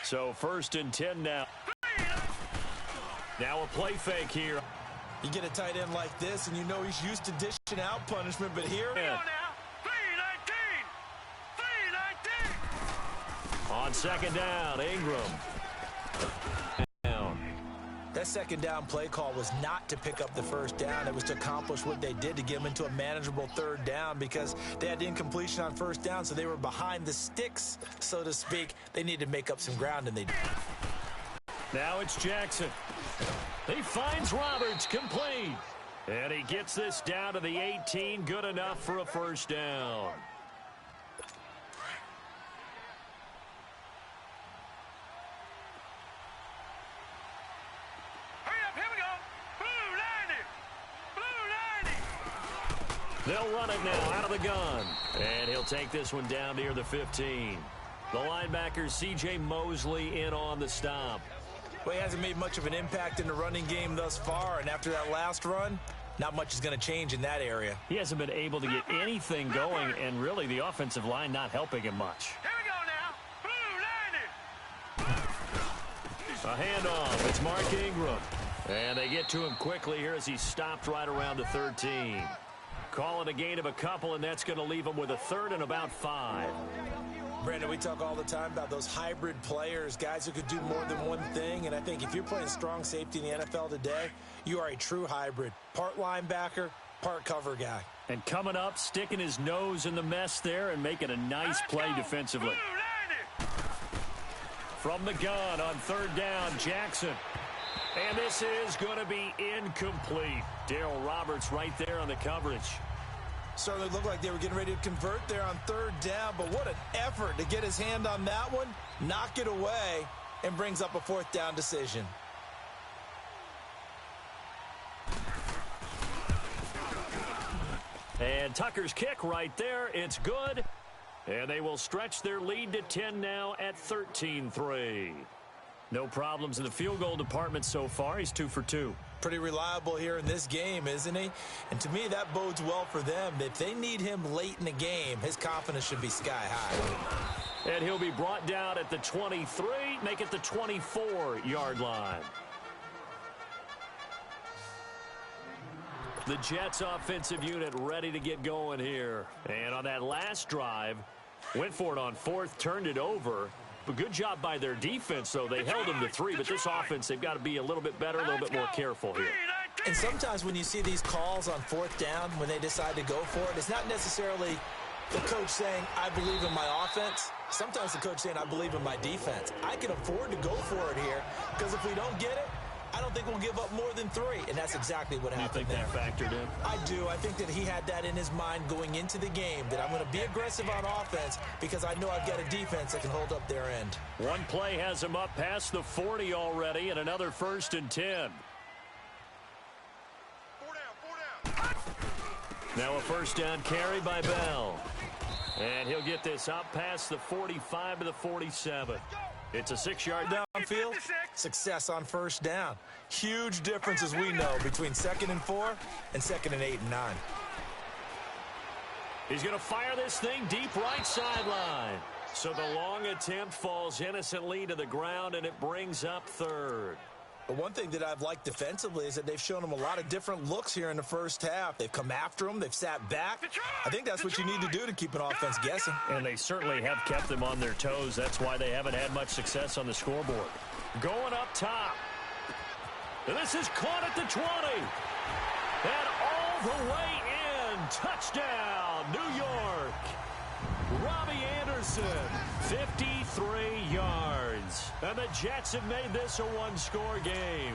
So 1st and 10 now. Now a play fake here. You get a tight end like this, and you know he's used to dishing out punishment, but here... Yeah. On 2nd down, Ingram. That 2nd down play call was not to pick up the 1st down. It was to accomplish what they did, to get them into a manageable 3rd down, because they had incompletion on 1st down, so they were behind the sticks, so to speak. They needed to make up some ground, and they did. Now it's Jackson. He finds Roberts, complete. And he gets this down to the 18, good enough for a 1st down. They'll run it now out of the gun. And he'll take this one down near the 15. The linebacker, C.J. Mosley, in on the stop. Well, he hasn't made much of an impact in the running game thus far, and after that last run, not much is going to change in that area. He hasn't been able to get anything going, and really the offensive line not helping him much. Here we go now. Blue 90. A handoff. It's Mark Ingram. And they get to him quickly here as he's stopped right around the 13. Call it a gain of a couple, and that's going to leave him with a 3rd and about 5. Brandon, we talk all the time about those hybrid players, guys who could do more than one thing, and I think if you're playing strong safety in the NFL today, you are a true hybrid. Part linebacker, part cover guy. And coming up, sticking his nose in the mess there and making a nice play defensively. From the gun on 3rd down, Jackson. And this is going to be incomplete. Darryl Roberts right there on the coverage. Certainly looked like they were getting ready to convert there on 3rd down, but what an effort to get his hand on that one, knock it away, and brings up a 4th down decision. And Tucker's kick right there. It's good. And they will stretch their lead to 10 now at 13-3. No problems in the field goal department so far. He's 2 for 2. Pretty reliable here in this game, isn't he? And to me, that bodes well for them. If they need him late in the game, his confidence should be sky high. And he'll be brought down at the 23, make it the 24-yard line. The Jets offensive unit ready to get going here. And on that last drive, went for it on 4th, turned it over. But good job by their defense, though. They held them to 3, but this offense, they've got to be a little bit better, a little bit more careful here. And sometimes when you see these calls on 4th down, when they decide to go for it, it's not necessarily the coach saying, I believe in my offense. Sometimes the coach saying, I believe in my defense. I can afford to go for it here, because if we don't get it, I don't think we'll give up more than 3, and that's exactly what happened there. You think that factored in? I do. I think that he had that in his mind going into the game, that I'm going to be aggressive on offense because I know I've got a defense that can hold up their end. One play has him up past the 40 already, and another 1st and 10. 4 down. Now a 1st down carry by Bell. And he'll get this up past the 45 to the 47. It's a 6-yard downfield. Success on 1st down. Huge difference, as we know, between 2nd and 4 and 2nd and 8 and 9. He's going to fire this thing deep right sideline. So the long attempt falls innocently to the ground, and it brings up 3rd. But one thing that I've liked defensively is that they've shown him a lot of different looks here in the 1st half. They've come after him. They've sat back. I think that's what you need to do to keep an offense guessing. And they certainly have kept them on their toes. That's why they haven't had much success on the scoreboard. Going up top. And this is caught at the 20. And all the way in. Touchdown, New York. Robbie Anderson, 53 yards. And the Jets have made this a one-score game.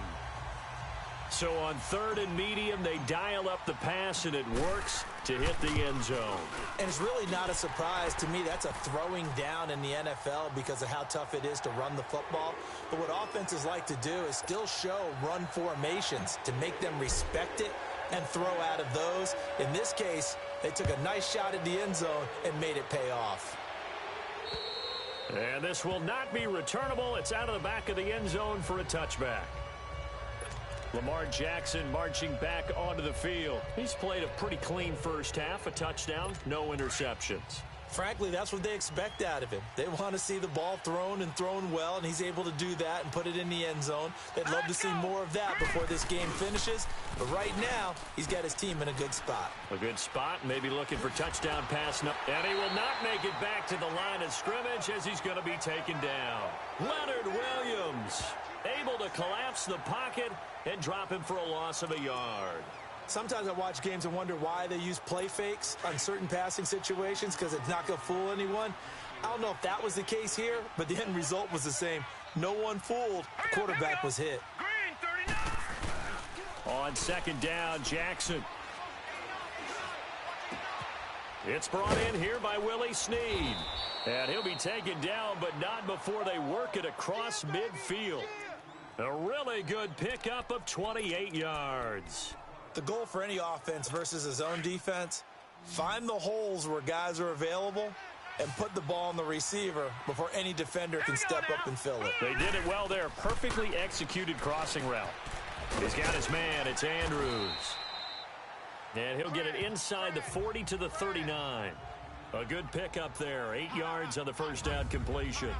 So on 3rd and medium, they dial up the pass, and it works to hit the end zone. And it's really not a surprise to me. That's a throwing down in the NFL because of how tough it is to run the football. But what offenses like to do is still show run formations to make them respect it and throw out of those. In this case, they took a nice shot at the end zone and made it pay off. And this will not be returnable. It's out of the back of the end zone for a touchback. Lamar Jackson marching back onto the field. He's played a pretty clean 1st half, a touchdown, no interceptions. Frankly, that's what they expect out of him. They want to see the ball thrown and thrown well, and he's able to do that and put it in the end zone. They'd love to see more of that before this game finishes. But right now, he's got his team in a good spot. A good spot, maybe looking for touchdown pass. And he will not make it back to the line of scrimmage as he's going to be taken down. Leonard Williams able to collapse the pocket and drop him for a loss of a yard. Sometimes I watch games and wonder why they use play fakes on certain passing situations because it's not going to fool anyone. I don't know if that was the case here, but the end result was the same. No one fooled. The quarterback was hit. Green, 39. On second down, Jackson. It's brought in here by Willie Snead. And he'll be taken down, but not before they work it across midfield. A really good pickup of 28 yards. The goal for any offense versus his own defense, find the holes where guys are available and put the ball on the receiver before any defender can step up and fill it. They did it well there. Perfectly executed crossing route. He's got his man. It's Andrews. And he'll get it inside the 40 to the 39. A good pickup there. 8 yards on the first down completion.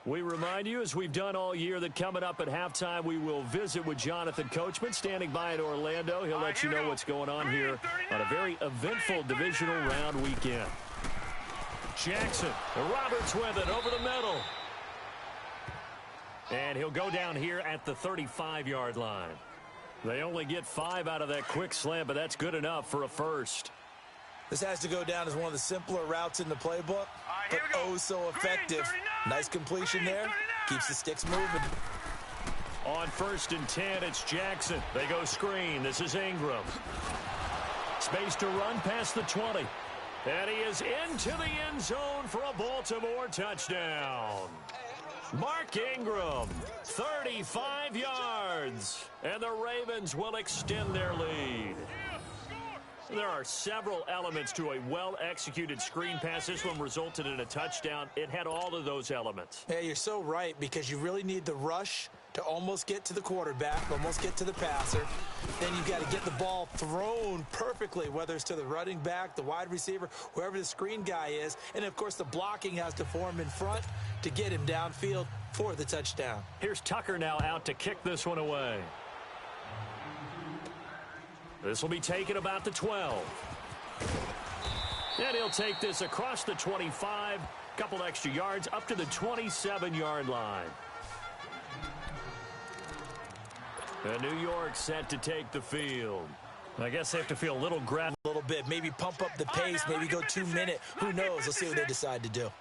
We remind you, as we've done all year, that coming up at halftime, we will visit with Jonathan Coachman, standing by in Orlando. He'll let you know what's going on here on a very eventful divisional round weekend. Jackson, Roberts with it over the middle. And he'll go down here at the 35-yard line. They only get 5 out of that quick slant, but that's good enough for a first. This has to go down as one of the simpler routes in the playbook, but oh so effective. Nice completion there. Keeps the sticks moving. On 1st and 10, it's Jackson. They go screen. This is Ingram. Space to run past the 20. And he is into the end zone for a Baltimore touchdown. Mark Ingram, 35 yards. And the Ravens will extend their lead. There are several elements to a well-executed screen pass. This one resulted in a touchdown. It had all of those elements. Yeah, you're so right, because you really need the rush to almost get to the quarterback, almost get to the passer. Then you've got to get the ball thrown perfectly, whether it's to the running back, the wide receiver, whoever the screen guy is. And, of course, the blocking has to form in front to get him downfield for the touchdown. Here's Tucker now out to kick this one away. This will be taken about the 12. And he'll take this across the 25, couple extra yards up to the 27-yard line. And New York set to take the field. I guess they have to feel a little grab. A little bit, maybe pump up the pace, maybe go 2 minute. Who knows? Let's see what they decide to do.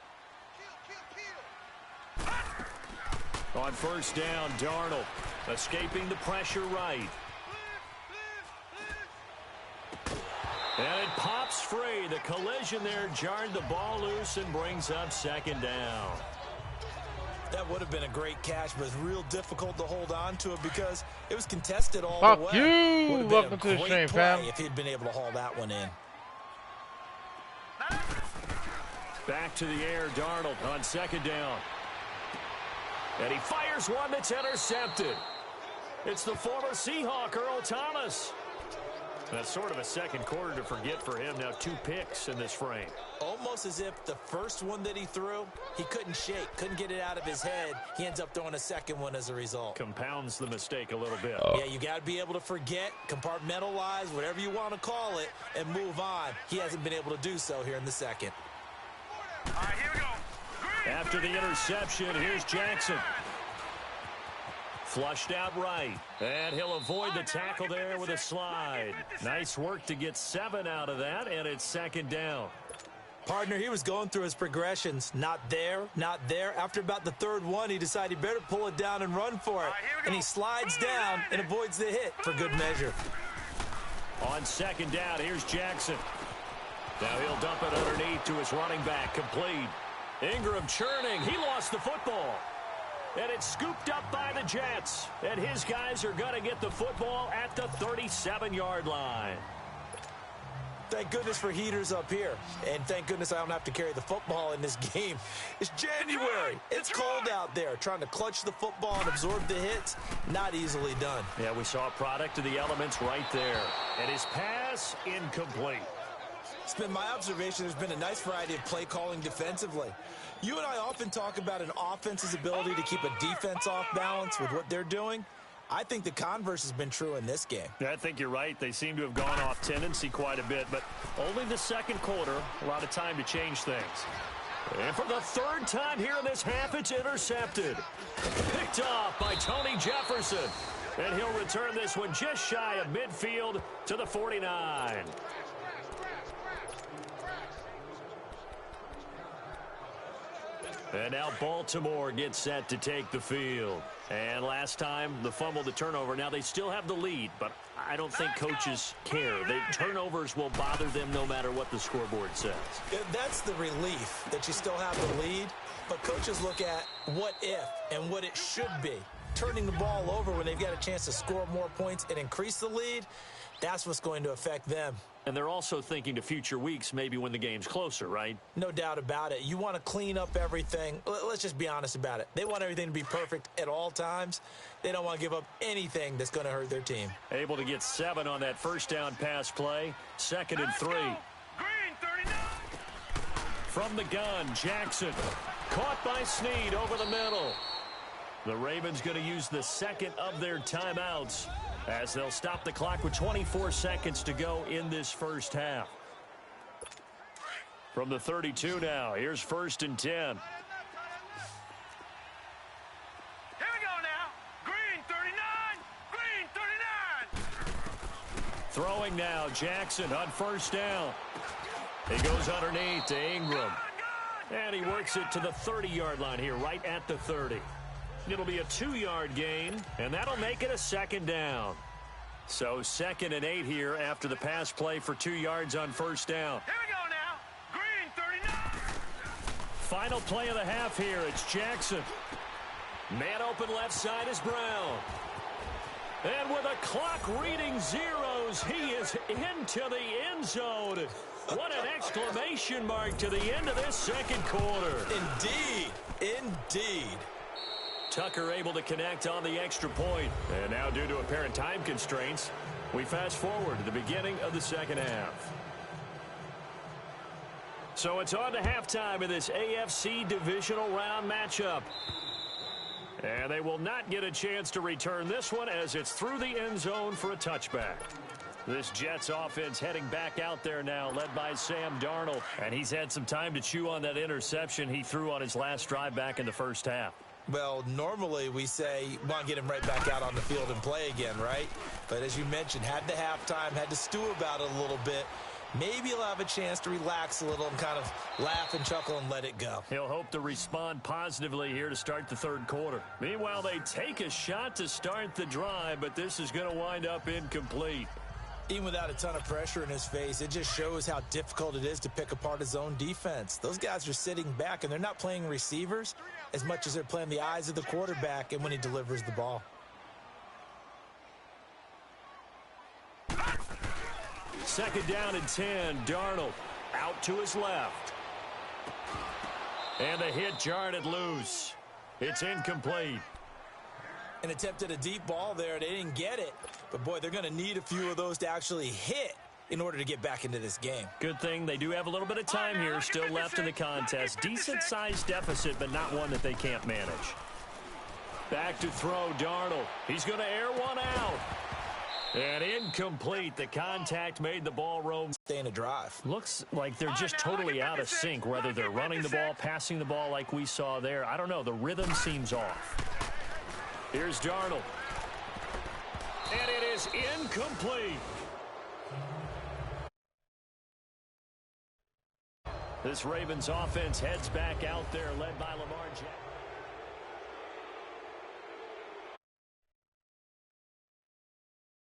On 1st down, Darnold escaping the pressure right. And it pops free. The collision there jarred the ball loose and brings up 2nd down. That would have been a great catch, but it's real difficult to hold on to it because it was contested all the way. Fuck you! Welcome to the stream, fam. If he'd been able to haul that one in. Back to the air, Darnold on 2nd down. And he fires one that's intercepted. It's the former Seahawk, Earl Thomas. That's sort of a second quarter to forget for him. Now 2 picks in this frame. Almost as if the first one that he threw, he couldn't shake, couldn't get it out of his head. He ends up throwing a second one as a result. Compounds the mistake a little bit. Yeah, you got to be able to forget, compartmentalize, whatever you want to call it, and move on. He hasn't been able to do so here in the second. All right, here we go. After the interception, here's Jackson. Flushed out right. And he'll avoid the tackle there with a slide. Nice work to get 7 out of that, and it's 2nd down. Partner, he was going through his progressions. Not there, not there. After about the 3rd one, he decided he better pull it down and run for it. And he slides down and avoids the hit for good measure. On 2nd down, here's Jackson. Now he'll dump it underneath to his running back. Complete. Ingram churning. He lost the football. And it's scooped up by the Jets. And his guys are going to get the football at the 37-yard line. Thank goodness for heaters up here. And thank goodness I don't have to carry the football in this game. It's January. It's cold out there. Trying to clutch the football and absorb the hits, not easily done. Yeah, we saw a product of the elements right there. And his pass, incomplete. It's been my observation there's been a nice variety of play calling defensively. You and I often talk about an offense's ability to keep a defense off balance with what they're doing. I think the converse has been true in this game. Yeah, I think you're right. They seem to have gone off tendency quite a bit, but only the second quarter, a lot of time to change things. And for the third time here in this half, it's intercepted. Picked off by Tony Jefferson. And he'll return this one just shy of midfield to the 49. And now Baltimore gets set to take the field. And last time, the fumble, the turnover. Now they still have the lead, but I don't think coaches care. The turnovers will bother them no matter what the scoreboard says. That's the relief that you still have the lead. But coaches look at what if and what it should be. Turning the ball over when they've got a chance to score more points and increase the lead, that's what's going to affect them. And they're also thinking to future weeks, maybe when the game's closer, right? No doubt about it. You want to clean up everything. Let's just be honest about it. They want everything to be perfect at all times. They don't want to give up anything that's going to hurt their team. Able to get 7 on that first down pass play. 2nd and 3. Green, 39. From the gun, Jackson. Caught by Snead over the middle. The Ravens going to use the second of their timeouts as they'll stop the clock with 24 seconds to go in this first half. From the 32 now, here's 1st and 10. Here we go now. Green, 39. Green, 39. Throwing now, Jackson on 1st down. He goes underneath to Ingram. And he works it to the 30-yard line here, right at the 30. It'll be a 2-yard gain, and that'll make it a 2nd down. So 2nd and 8 here after the pass play for 2 yards on 1st down. Here we go now. Green, 39. Final play of the half here. It's Jackson. Man open left side is Brown. And with a clock reading zeros, he is into the end zone. What an exclamation mark to the end of this second quarter. Indeed. Indeed. Tucker able to connect on the extra point. And now due to apparent time constraints, we fast forward to the beginning of the second half. So it's on to halftime in this AFC divisional round matchup. And they will not get a chance to return this one as it's through the end zone for a touchback. This Jets offense heading back out there now, led by Sam Darnold. And he's had some time to chew on that interception he threw on his last drive back in the first half. Well, normally we say, want to get him right back out on the field and play again, right? But as you mentioned, had the halftime, had to stew about it a little bit. Maybe he'll have a chance to relax a little and kind of laugh and chuckle and let it go. He'll hope to respond positively here to start the third quarter. Meanwhile, they take a shot to start the drive, but this is going to wind up incomplete. Even without a ton of pressure in his face, it just shows how difficult it is to pick apart his own defense. Those guys are sitting back, and they're not playing receivers as much as they're playing the eyes of the quarterback and when he delivers the ball. Second down and 10. Darnold out to his left. And the hit jarred it loose. It's incomplete. An attempt at a deep ball there. They didn't get it. But, boy, they're going to need a few of those to actually hit in order to get back into this game. Good thing they do have a little bit of time here still left in the contest. Decent-sized deficit, but not one that they can't manage. Back to throw, Darnold. He's going to air one out. And incomplete. The contact made the ball roam. Stay in a drive. Looks like they're just totally out of sync, whether they're running the ball, passing the ball like we saw there. I don't know. The rhythm seems off. Here's Darnold. And it is incomplete. This Ravens offense heads back out there, led by Lamar Jackson.